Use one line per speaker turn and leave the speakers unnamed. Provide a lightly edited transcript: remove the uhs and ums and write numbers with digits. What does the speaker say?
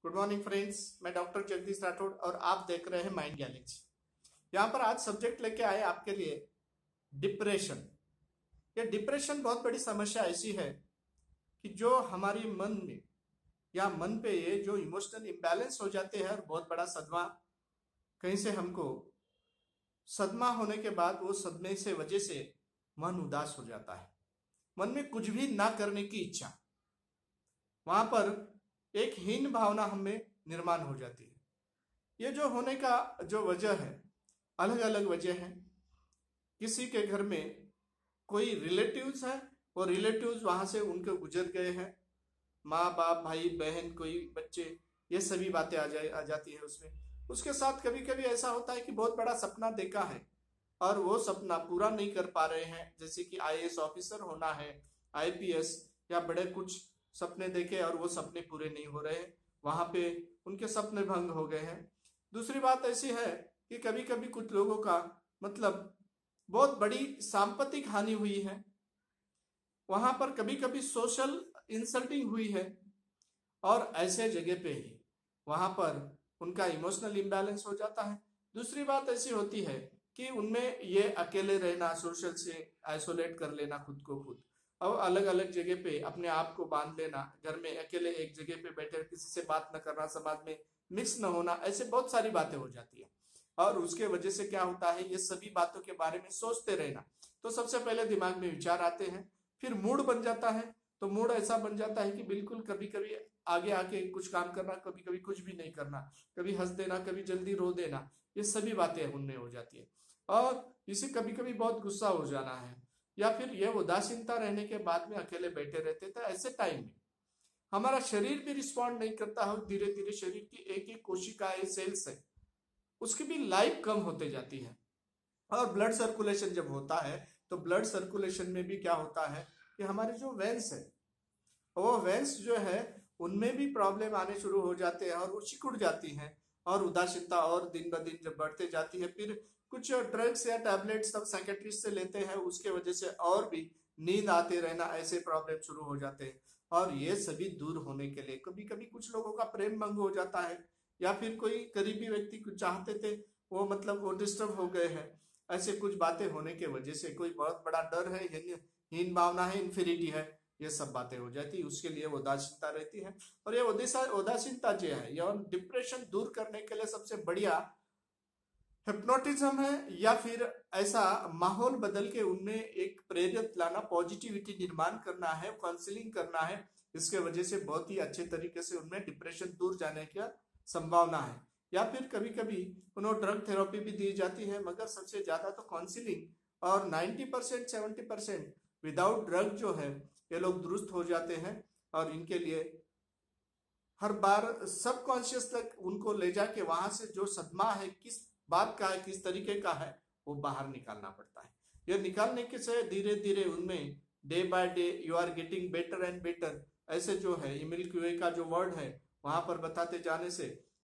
Good morning friends, मैं doctor Jagdish Rathore और आप देख रहे हैं माइंड गैलेक्सी। यहाँ पर आज सब्जेक्ट लेके आए आपके लिए डिप्रेशन। ये डिप्रेशन बहुत बड़ी समस्या ऐसी है कि जो हमारी मन में या मन पे ये जो इमोशनल इम्बैलेंस हो जाते हैं और बहुत बड़ा सदमा, कहीं से हमको सदमा होने के बाद वो सदमे से वजह से मन उदास हो जाता है, मन में कुछ भी ना करने की इच्छा, वहां पर एक हीन भावना हमें निर्माण हो जाती है। ये जो होने का जो वजह है, अलग अलग वजह है। किसी के घर में कोई रिलेटिव्स है, वो रिलेटिव्स वहां से उनके गुजर गए हैं, माँ बाप भाई बहन कोई बच्चे, ये सभी बातें आ जाती है उसमें। उसके साथ कभी कभी ऐसा होता है कि बहुत बड़ा सपना देखा है और वो सपना पूरा नहीं कर पा रहे हैं, जैसे कि आईएएस ऑफिसर होना है, आईपीएस या बड़े कुछ सपने देखे और वो सपने पूरे नहीं हो रहे, वहां पे उनके सपने भंग हो गए हैं। दूसरी बात ऐसी है कि कभी कभी कुछ लोगों का मतलब बहुत बड़ी सांपत्तिक हानि हुई है, वहां पर कभी कभी सोशल इंसल्टिंग हुई है और ऐसे जगह पे ही वहां पर उनका इमोशनल इम्बैलेंस हो जाता है। दूसरी बात ऐसी होती है कि उनमें ये अकेले रहना, सोशल से आइसोलेट कर लेना खुद को खुद, और अलग अलग जगह पे अपने आप को बांध लेना, घर में अकेले एक जगह पे बैठे किसी से बात न करना, समाज में मिक्स न होना, ऐसे बहुत सारी बातें हो जाती है। और उसके वजह से क्या होता है, ये सभी बातों के बारे में सोचते रहना, तो सबसे पहले दिमाग में विचार आते हैं, फिर मूड बन जाता है। तो मूड ऐसा बन जाता है कि बिल्कुल कभी कभी आगे आके कुछ काम करना, कभी कभी कुछ भी नहीं करना, कभी हंस देना, कभी जल्दी रो देना, ये सभी बातें उनमें हो जाती है। और इसे कभी कभी बहुत गुस्सा हो जाना है, या फिर यह उदासीनता रहने के बाद में अकेले बैठे रहते थे। ऐसे टाइम में हमारा शरीर भी रिस्पॉन्ड नहीं करता है, धीरे धीरे शरीर की एक एक कोशिकाएं, सेल्स है, उसकी भी लाइफ कम होते जाती है। और ब्लड सर्कुलेशन जब होता है तो ब्लड सर्कुलेशन में भी क्या होता है कि हमारे जो वेंस है, वो वेंस जो है उनमें भी प्रॉब्लम आने शुरू हो जाते हैं और वो सिकुड़ जाती हैं, और उदासीनता और दिन ब दिन जब बढ़ते जाती है, फिर कुछ ड्रग्स या टैबलेट्स सब साइकेट्रिस्ट से लेते हैं, उसके वजह से और भी नींद आते रहना, ऐसे प्रॉब्लम शुरू हो जाते हैं। और ये सभी दूर होने के लिए कभी कभी कुछ लोगों का प्रेम भंग हो जाता है, या फिर कोई करीबी व्यक्ति कुछ चाहते थे, वो मतलब वो डिस्टर्ब हो गए हैं। ऐसे कुछ बातें होने के वजह से कोई बहुत बड़ा डर है, हीन भावना है, इन्फिनिटी है, ये सब बातें हो जाती है, उसके लिए उदासीनता रहती है। और ये उदासीनता जो है, यह डिप्रेशन दूर करने के लिए सबसे बढ़िया हिप्नोटिज्म है, या फिर ऐसा माहौल बदल के उनमें एक प्रेरित लाना, पॉजिटिविटी निर्माण करना है, काउंसलिंग करना है। इसके वजह से बहुत ही अच्छे तरीके से उनमें डिप्रेशन दूर जाने की संभावना है। या फिर कभी कभी उन्हें ड्रग थेरेपी भी दी जाती है, मगर सबसे ज्यादा तो काउंसलिंग, और 90% 70% विदाउट ड्रग जो है ये लोग दुरुस्त हो जाते हैं। और इनके लिए हर बार सबकॉन्शियस तक उनको ले जाके वहां से जो सदमा है, किस बात का है, किस तरीके का है, वो बाहर निकालना पड़ता है। यह निकालने के से धीरे धीरे उनमें day by day you are getting better and better, ऐसे जो है इमिल क्यूए का जो वर्ड है, वहां पर बताते जाने से